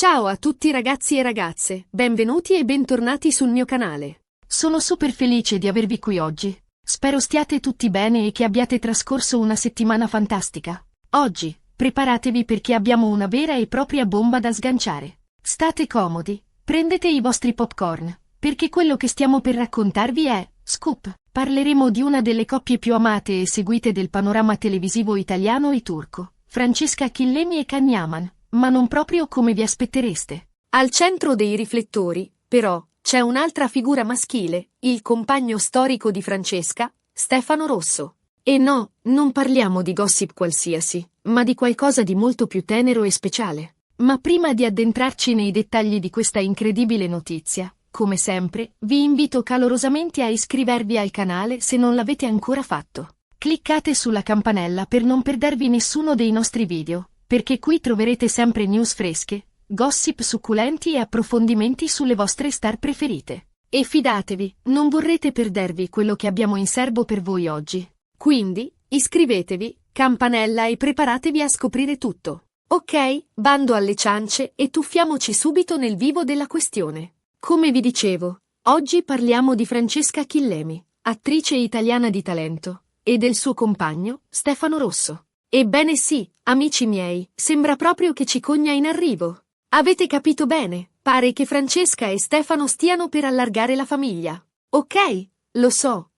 Ciao a tutti ragazzi e ragazze, benvenuti e bentornati sul mio canale. Sono super felice di avervi qui oggi. Spero stiate tutti bene e che abbiate trascorso una settimana fantastica. Oggi, preparatevi perché abbiamo una vera e propria bomba da sganciare. State comodi, prendete i vostri popcorn, perché quello che stiamo per raccontarvi è Scoop. Parleremo di una delle coppie più amate e seguite del panorama televisivo italiano e turco, Francesca Chillemi e Can Yaman. Ma non proprio come vi aspettereste. Al centro dei riflettori, però, c'è un'altra figura maschile, il compagno storico di Francesca, Stefano Rosso. E no, non parliamo di gossip qualsiasi, ma di qualcosa di molto più tenero e speciale. Ma prima di addentrarci nei dettagli di questa incredibile notizia, come sempre, vi invito calorosamente a iscrivervi al canale se non l'avete ancora fatto. Cliccate sulla campanella per non perdervi nessuno dei nostri video, perché qui troverete sempre news fresche, gossip succulenti e approfondimenti sulle vostre star preferite. E fidatevi, non vorrete perdervi quello che abbiamo in serbo per voi oggi. Quindi, iscrivetevi, campanella e preparatevi a scoprire tutto. Ok, bando alle ciance e tuffiamoci subito nel vivo della questione. Come vi dicevo, oggi parliamo di Francesca Chillemi, attrice italiana di talento, e del suo compagno, Stefano Rosso. Ebbene sì, amici miei, sembra proprio che cicogna in arrivo. Avete capito bene, pare che Francesca e Stefano stiano per allargare la famiglia. Ok, lo so,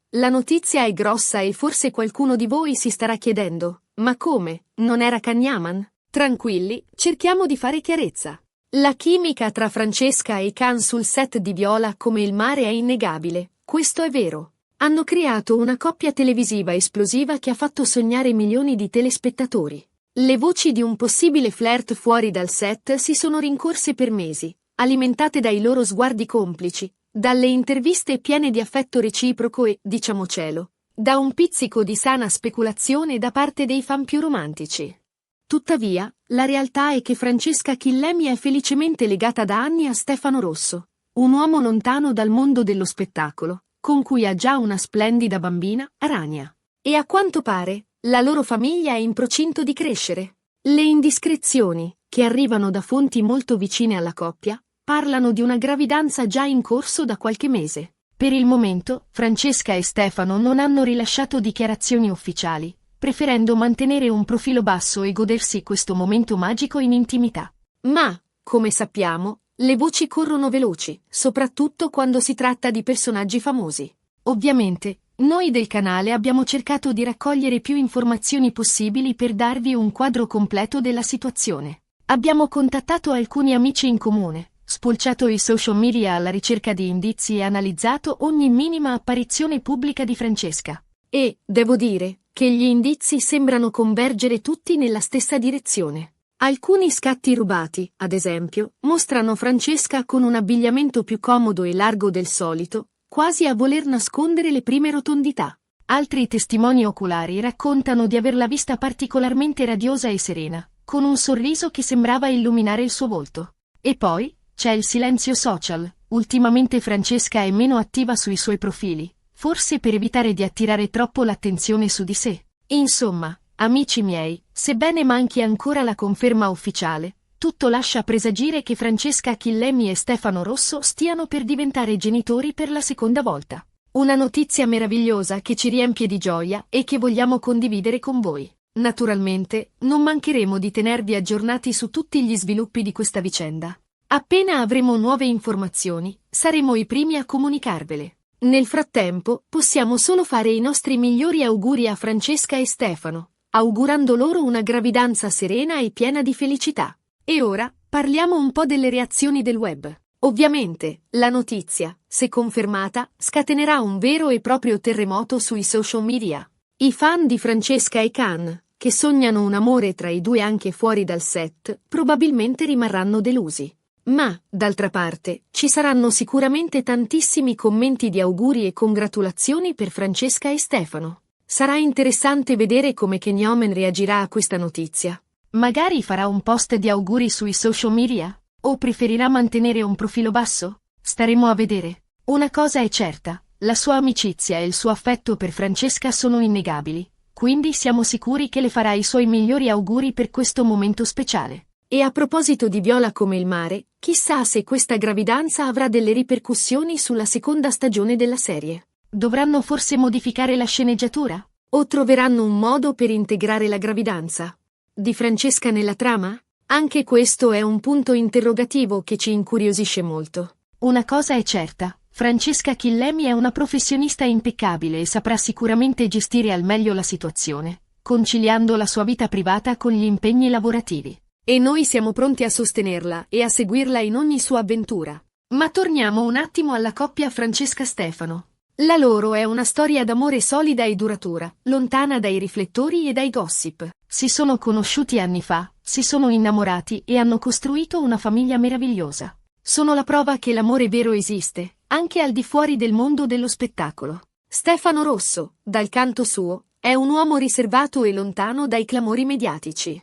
la notizia è grossa e forse qualcuno di voi si starà chiedendo, ma come, non era Can Yaman? Tranquilli, cerchiamo di fare chiarezza. La chimica tra Francesca e Can sul set di Viola come il mare è innegabile, questo è vero. Hanno creato una coppia televisiva esplosiva che ha fatto sognare milioni di telespettatori. Le voci di un possibile flirt fuori dal set si sono rincorse per mesi, alimentate dai loro sguardi complici, dalle interviste piene di affetto reciproco e, diciamocelo, da un pizzico di sana speculazione da parte dei fan più romantici. Tuttavia, la realtà è che Francesca Chillemi è felicemente legata da anni a Stefano Rosso, un uomo lontano dal mondo dello spettacolo, con cui ha già una splendida bambina, Rania. E a quanto pare, la loro famiglia è in procinto di crescere. Le indiscrezioni, che arrivano da fonti molto vicine alla coppia, parlano di una gravidanza già in corso da qualche mese. Per il momento, Francesca e Stefano non hanno rilasciato dichiarazioni ufficiali, preferendo mantenere un profilo basso e godersi questo momento magico in intimità. Ma, come sappiamo, le voci corrono veloci, soprattutto quando si tratta di personaggi famosi. Ovviamente, noi del canale abbiamo cercato di raccogliere più informazioni possibili per darvi un quadro completo della situazione. Abbiamo contattato alcuni amici in comune, spulciato i social media alla ricerca di indizi e analizzato ogni minima apparizione pubblica di Francesca. E, devo dire, che gli indizi sembrano convergere tutti nella stessa direzione. Alcuni scatti rubati, ad esempio, mostrano Francesca con un abbigliamento più comodo e largo del solito, quasi a voler nascondere le prime rotondità. Altri testimoni oculari raccontano di averla vista particolarmente radiosa e serena, con un sorriso che sembrava illuminare il suo volto. E poi, c'è il silenzio social. Ultimamente Francesca è meno attiva sui suoi profili, forse per evitare di attirare troppo l'attenzione su di sé. Insomma, amici miei, sebbene manchi ancora la conferma ufficiale, tutto lascia presagire che Francesca Chillemi e Stefano Rosso stiano per diventare genitori per la seconda volta. Una notizia meravigliosa che ci riempie di gioia e che vogliamo condividere con voi. Naturalmente, non mancheremo di tenervi aggiornati su tutti gli sviluppi di questa vicenda. Appena avremo nuove informazioni, saremo i primi a comunicarvele. Nel frattempo, possiamo solo fare i nostri migliori auguri a Francesca e Stefano, augurando loro una gravidanza serena e piena di felicità. E ora, parliamo un po' delle reazioni del web. Ovviamente, la notizia, se confermata, scatenerà un vero e proprio terremoto sui social media. I fan di Francesca e Can, che sognano un amore tra i due anche fuori dal set, probabilmente rimarranno delusi. Ma, d'altra parte, ci saranno sicuramente tantissimi commenti di auguri e congratulazioni per Francesca e Stefano. Sarà interessante vedere come Can Yaman reagirà a questa notizia. Magari farà un post di auguri sui social media? O preferirà mantenere un profilo basso? Staremo a vedere. Una cosa è certa, la sua amicizia e il suo affetto per Francesca sono innegabili, quindi siamo sicuri che le farà i suoi migliori auguri per questo momento speciale. E a proposito di Viola come il mare, chissà se questa gravidanza avrà delle ripercussioni sulla seconda stagione della serie. Dovranno forse modificare la sceneggiatura? O troveranno un modo per integrare la gravidanza di Francesca nella trama? Anche questo è un punto interrogativo che ci incuriosisce molto. Una cosa è certa, Francesca Chillemi è una professionista impeccabile e saprà sicuramente gestire al meglio la situazione, conciliando la sua vita privata con gli impegni lavorativi. E noi siamo pronti a sostenerla e a seguirla in ogni sua avventura. Ma torniamo un attimo alla coppia Francesca-Stefano. La loro è una storia d'amore solida e duratura, lontana dai riflettori e dai gossip. Si sono conosciuti anni fa, si sono innamorati e hanno costruito una famiglia meravigliosa. Sono la prova che l'amore vero esiste, anche al di fuori del mondo dello spettacolo. Stefano Rosso, dal canto suo, è un uomo riservato e lontano dai clamori mediatici.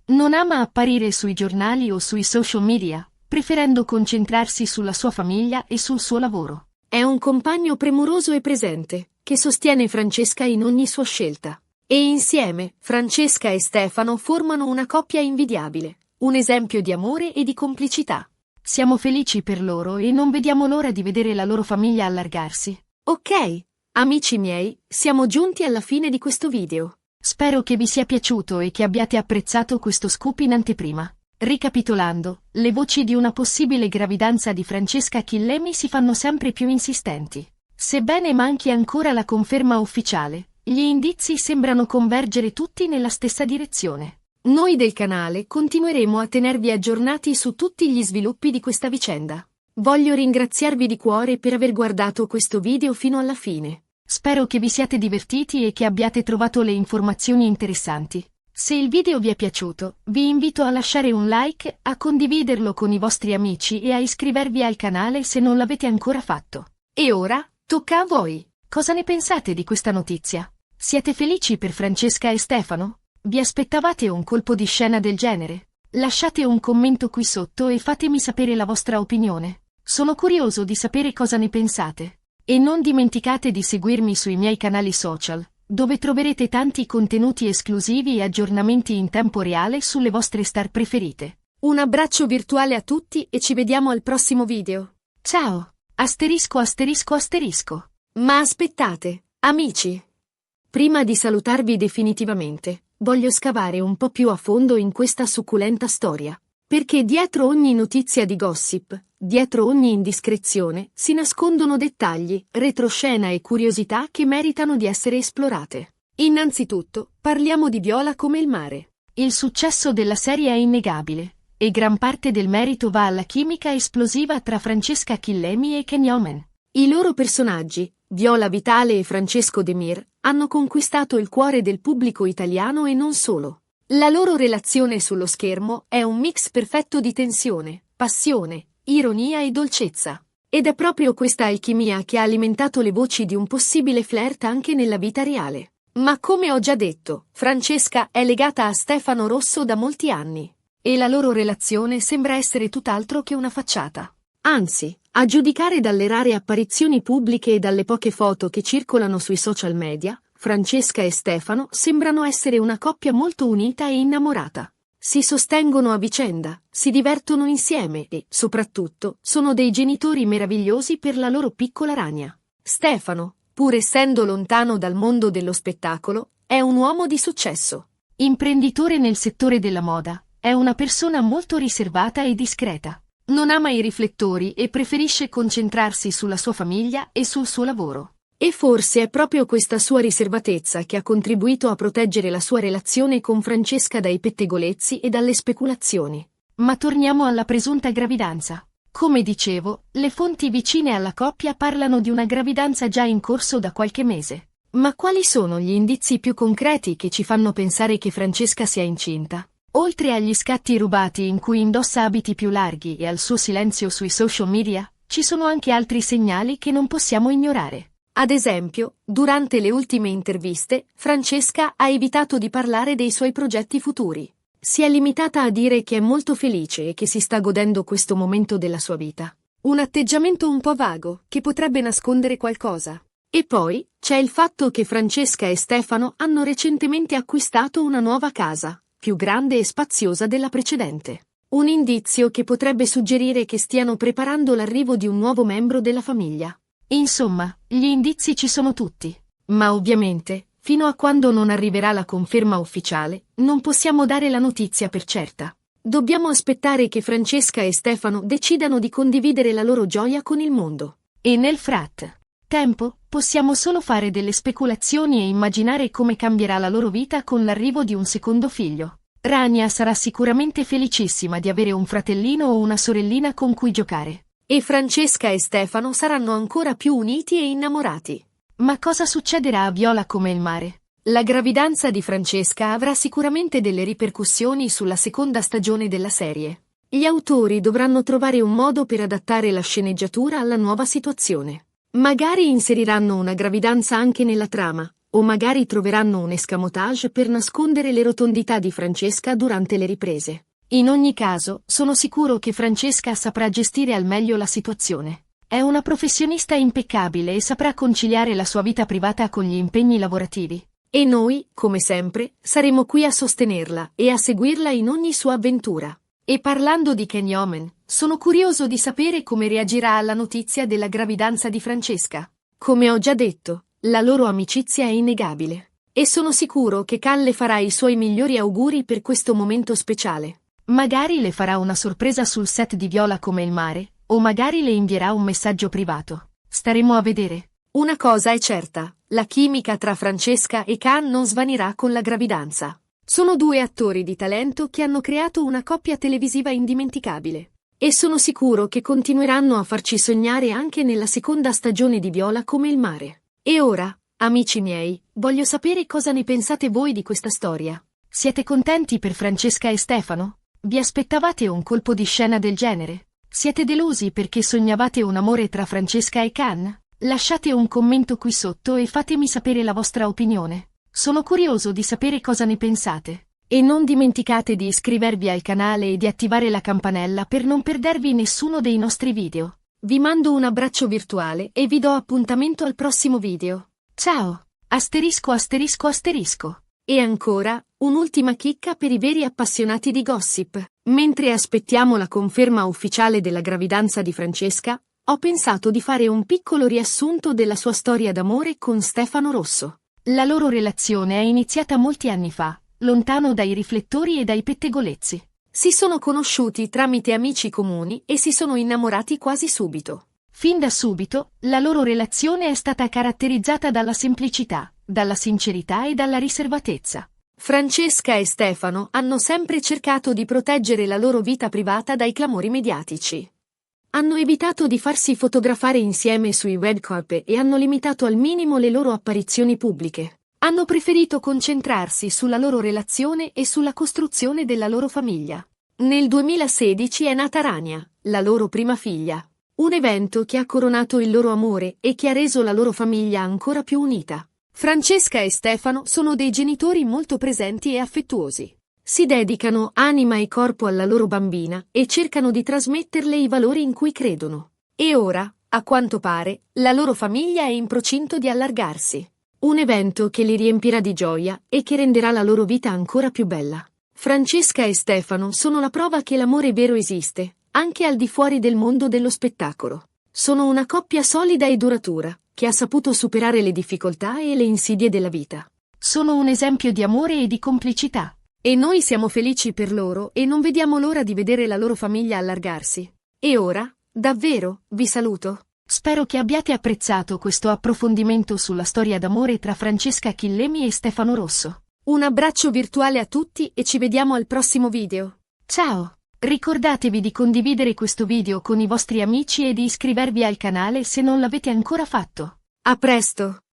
Non ama apparire sui giornali o sui social media, preferendo concentrarsi sulla sua famiglia e sul suo lavoro. È un compagno premuroso e presente, che sostiene Francesca in ogni sua scelta. E insieme, Francesca e Stefano formano una coppia invidiabile, un esempio di amore e di complicità. Siamo felici per loro e non vediamo l'ora di vedere la loro famiglia allargarsi. Ok, amici miei, siamo giunti alla fine di questo video. Spero che vi sia piaciuto e che abbiate apprezzato questo scoop in anteprima. Ricapitolando, le voci di una possibile gravidanza di Francesca Chillemi si fanno sempre più insistenti. Sebbene manchi ancora la conferma ufficiale, gli indizi sembrano convergere tutti nella stessa direzione. Noi del canale continueremo a tenervi aggiornati su tutti gli sviluppi di questa vicenda. Voglio ringraziarvi di cuore per aver guardato questo video fino alla fine. Spero che vi siate divertiti e che abbiate trovato le informazioni interessanti. Se il video vi è piaciuto, vi invito a lasciare un like, a condividerlo con i vostri amici e a iscrivervi al canale se non l'avete ancora fatto. E ora, tocca a voi. Cosa ne pensate di questa notizia? Siete felici per Francesca e Stefano? Vi aspettavate un colpo di scena del genere? Lasciate un commento qui sotto e fatemi sapere la vostra opinione. Sono curioso di sapere cosa ne pensate. E non dimenticate di seguirmi sui miei canali social, dove troverete tanti contenuti esclusivi e aggiornamenti in tempo reale sulle vostre star preferite. Un abbraccio virtuale a tutti e ci vediamo al prossimo video. Ciao! Asterisco asterisco asterisco. Ma aspettate, amici! Prima di salutarvi definitivamente, voglio scavare un po' più a fondo in questa succulenta storia. Perché dietro ogni notizia di gossip, dietro ogni indiscrezione, si nascondono dettagli, retroscena e curiosità che meritano di essere esplorate. Innanzitutto, parliamo di Viola come il mare. Il successo della serie è innegabile, e gran parte del merito va alla chimica esplosiva tra Francesca Chillemi e Ken Yeoman. I loro personaggi, Viola Vitale e Francesco De Mir, hanno conquistato il cuore del pubblico italiano e non solo. La loro relazione sullo schermo è un mix perfetto di tensione, passione, ironia e dolcezza. Ed è proprio questa alchimia che ha alimentato le voci di un possibile flirt anche nella vita reale. Ma come ho già detto, Francesca è legata a Stefano Rosso da molti anni. E la loro relazione sembra essere tutt'altro che una facciata. Anzi, a giudicare dalle rare apparizioni pubbliche e dalle poche foto che circolano sui social media, Francesca e Stefano sembrano essere una coppia molto unita e innamorata. Si sostengono a vicenda, si divertono insieme e, soprattutto, sono dei genitori meravigliosi per la loro piccola ragna. Stefano, pur essendo lontano dal mondo dello spettacolo, è un uomo di successo. Imprenditore nel settore della moda, è una persona molto riservata e discreta. Non ama i riflettori e preferisce concentrarsi sulla sua famiglia e sul suo lavoro. E forse è proprio questa sua riservatezza che ha contribuito a proteggere la sua relazione con Francesca dai pettegolezzi e dalle speculazioni. Ma torniamo alla presunta gravidanza. Come dicevo, le fonti vicine alla coppia parlano di una gravidanza già in corso da qualche mese. Ma quali sono gli indizi più concreti che ci fanno pensare che Francesca sia incinta? Oltre agli scatti rubati in cui indossa abiti più larghi e al suo silenzio sui social media, ci sono anche altri segnali che non possiamo ignorare. Ad esempio, durante le ultime interviste, Francesca ha evitato di parlare dei suoi progetti futuri. Si è limitata a dire che è molto felice e che si sta godendo questo momento della sua vita. Un atteggiamento un po' vago, che potrebbe nascondere qualcosa. E poi, c'è il fatto che Francesca e Stefano hanno recentemente acquistato una nuova casa, più grande e spaziosa della precedente. Un indizio che potrebbe suggerire che stiano preparando l'arrivo di un nuovo membro della famiglia. Insomma, gli indizi ci sono tutti. Ma ovviamente, fino a quando non arriverà la conferma ufficiale, non possiamo dare la notizia per certa. Dobbiamo aspettare che Francesca e Stefano decidano di condividere la loro gioia con il mondo. E nel frattempo, possiamo solo fare delle speculazioni e immaginare come cambierà la loro vita con l'arrivo di un secondo figlio. Rania sarà sicuramente felicissima di avere un fratellino o una sorellina con cui giocare. E Francesca e Stefano saranno ancora più uniti e innamorati. Ma cosa succederà a Viola come il mare? La gravidanza di Francesca avrà sicuramente delle ripercussioni sulla seconda stagione della serie. Gli autori dovranno trovare un modo per adattare la sceneggiatura alla nuova situazione. Magari inseriranno una gravidanza anche nella trama, o magari troveranno un escamotage per nascondere le rotondità di Francesca durante le riprese. In ogni caso, sono sicuro che Francesca saprà gestire al meglio la situazione. È una professionista impeccabile e saprà conciliare la sua vita privata con gli impegni lavorativi. E noi, come sempre, saremo qui a sostenerla e a seguirla in ogni sua avventura. E parlando di Ken Omen, sono curioso di sapere come reagirà alla notizia della gravidanza di Francesca. Come ho già detto, la loro amicizia è innegabile. E sono sicuro che Ken le farà i suoi migliori auguri per questo momento speciale. Magari le farà una sorpresa sul set di Viola come il mare, o magari le invierà un messaggio privato. Staremo a vedere. Una cosa è certa, la chimica tra Francesca e Ken non svanirà con la gravidanza. Sono due attori di talento che hanno creato una coppia televisiva indimenticabile. E sono sicuro che continueranno a farci sognare anche nella seconda stagione di Viola come il mare. E ora, amici miei, voglio sapere cosa ne pensate voi di questa storia. Siete contenti per Francesca e Stefano? Vi aspettavate un colpo di scena del genere? Siete delusi perché sognavate un amore tra Francesca e Ken? Lasciate un commento qui sotto e fatemi sapere la vostra opinione. Sono curioso di sapere cosa ne pensate. E non dimenticate di iscrivervi al canale e di attivare la campanella per non perdervi nessuno dei nostri video. Vi mando un abbraccio virtuale e vi do appuntamento al prossimo video. Ciao! Asterisco asterisco asterisco. E ancora, un'ultima chicca per i veri appassionati di gossip. Mentre aspettiamo la conferma ufficiale della gravidanza di Francesca, ho pensato di fare un piccolo riassunto della sua storia d'amore con Stefano Rosso. La loro relazione è iniziata molti anni fa, lontano dai riflettori e dai pettegolezzi. Si sono conosciuti tramite amici comuni e si sono innamorati quasi subito. Fin da subito, la loro relazione è stata caratterizzata dalla semplicità, dalla sincerità e dalla riservatezza. Francesca e Stefano hanno sempre cercato di proteggere la loro vita privata dai clamori mediatici. Hanno evitato di farsi fotografare insieme sui red carpet e hanno limitato al minimo le loro apparizioni pubbliche. Hanno preferito concentrarsi sulla loro relazione e sulla costruzione della loro famiglia. Nel 2016 è nata Rania, la loro prima figlia. Un evento che ha coronato il loro amore e che ha reso la loro famiglia ancora più unita. Francesca e Stefano sono dei genitori molto presenti e affettuosi. Si dedicano anima e corpo alla loro bambina e cercano di trasmetterle i valori in cui credono. E ora, a quanto pare, la loro famiglia è in procinto di allargarsi. Un evento che li riempirà di gioia e che renderà la loro vita ancora più bella. Francesca e Stefano sono la prova che l'amore vero esiste, anche al di fuori del mondo dello spettacolo. Sono una coppia solida e duratura, che ha saputo superare le difficoltà e le insidie della vita. Sono un esempio di amore e di complicità. E noi siamo felici per loro e non vediamo l'ora di vedere la loro famiglia allargarsi. E ora, davvero, vi saluto. Spero che abbiate apprezzato questo approfondimento sulla storia d'amore tra Francesca Chillemi e Stefano Rosso. Un abbraccio virtuale a tutti e ci vediamo al prossimo video. Ciao! Ricordatevi di condividere questo video con i vostri amici e di iscrivervi al canale se non l'avete ancora fatto. A presto!